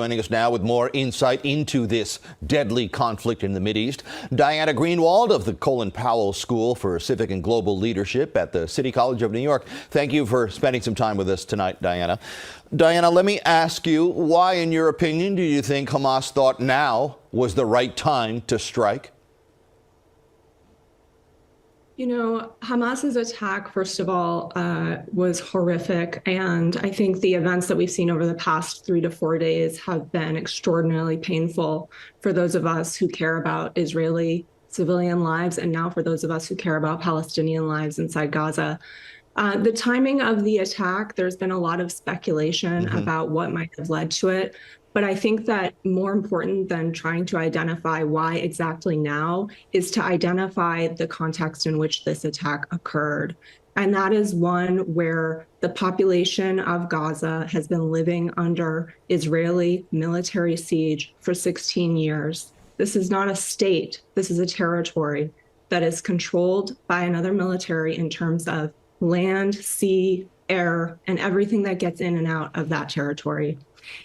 Joining us now with more insight into this deadly conflict in the Mideast, Diana Greenwald of the Colin Powell School for Civic and Global Leadership at the City College of New York. Thank you for spending some time with us tonight, Diana. Diana, let me ask you, why, in your opinion, do you think Hamas thought now was the right time to strike? You know, Hamas's attack, first of all, was horrific. And I think the events that we've seen over the past 3 to 4 days have been extraordinarily painful for those of us who care about Israeli civilian lives, and now for those of us who care about Palestinian lives inside Gaza. The timing of the attack, there's been a lot of speculation about what might have led to it. But I think that more important than trying to identify why exactly now is to identify the context in which this attack occurred. And that is one where the population of Gaza has been living under Israeli military siege for 16 years. This is not a state. This is a territory that is controlled by another military in terms of land, sea, air, and everything that gets in and out of that territory.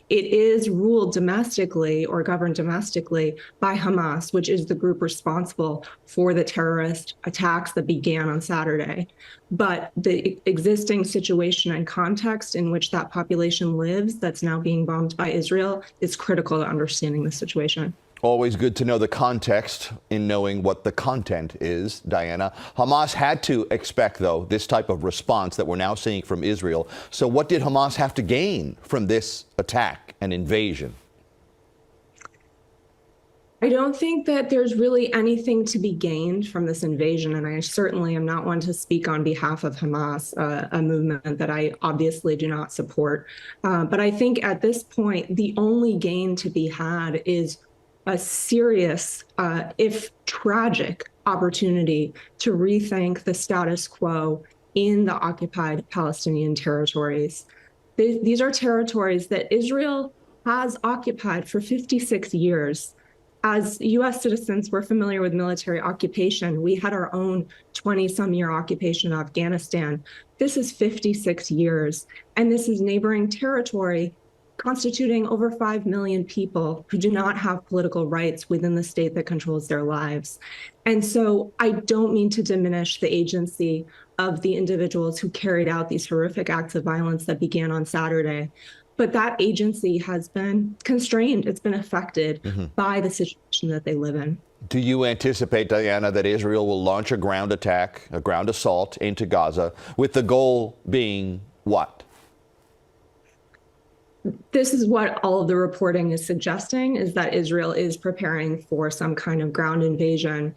It is ruled domestically or governed domestically by Hamas, which is the group responsible for the terrorist attacks that began on Saturday. But the existing situation and context in which that population lives that's now being bombed by Israel is critical to understanding the situation. Always good to know the context in knowing what the content is, Diana. Hamas had to expect, though, this type of response that we're now seeing from Israel. So what did Hamas have to gain from this attack and invasion? I don't think that there's really anything to be gained from this invasion, and I certainly am not one to speak on behalf of Hamas, a movement that I obviously do not support. But I think at this point, the only gain to be had is a serious, if tragic, opportunity to rethink the status quo in the occupied Palestinian territories. These are territories that Israel has occupied for 56 years. As U.S. citizens, we're familiar with military occupation. We had our own 20-some-year occupation of Afghanistan. This is 56 years, and this is neighboring territory constituting over 5 million people who do not have political rights within the state that controls their lives. And so I don't mean to diminish the agency of the individuals who carried out these horrific acts of violence that began on Saturday, but that agency has been constrained. It's been affected by the situation that they live in. Do you anticipate, Diana, that Israel will launch a ground attack, a ground assault into Gaza, with the goal being what? This is what all of the reporting is suggesting, is that Israel is preparing for some kind of ground invasion.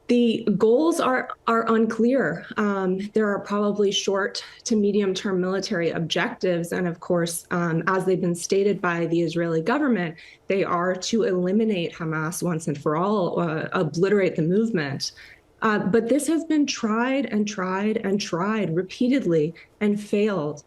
The goals are unclear. There are probably short to medium-term military objectives. And of course, as they've been stated by the Israeli government, they are to eliminate Hamas once and for all, obliterate the movement. But this has been tried and tried and tried repeatedly and failed.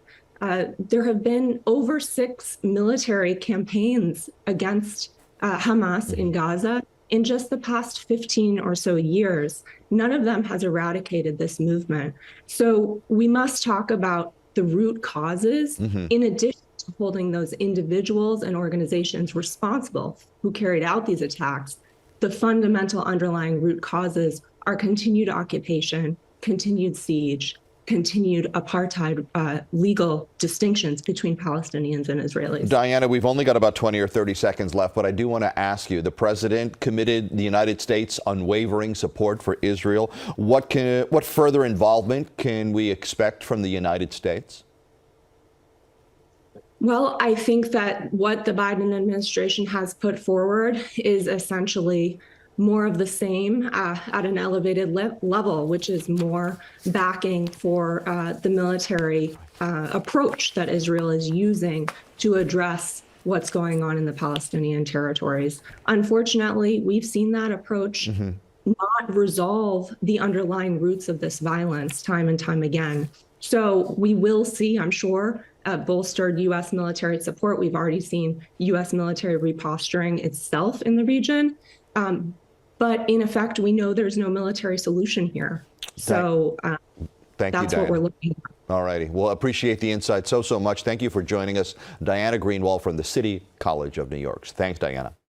There have been over 6 military campaigns against Hamas in Gaza in just the past 15 or so years. None of them has eradicated this movement. So we must talk about the root causes in addition to holding those individuals and organizations responsible who carried out these attacks. The fundamental underlying root causes are continued occupation, continued siege, continued apartheid legal distinctions between Palestinians and Israelis. Diana, we've only got about 20 or 30 seconds left, but I do want to ask you, the president committed the United States' unwavering support for Israel. What further involvement can we expect from the United States? Well, I think that what the Biden administration has put forward is essentially more of the same at an elevated level, which is more backing for the military approach that Israel is using to address what's going on in the Palestinian territories. Unfortunately, we've seen that approach not resolve the underlying roots of this violence time and time again. So we will see, I'm sure, bolstered U.S. military support. We've already seen U.S. military reposturing itself in the region. But in effect, we know there's no military solution here. So Thank you, that's what we're looking at. All righty. Well, appreciate the insight so much. Thank you for joining us. Diana Greenwald from the City College of New York. Thanks, Diana.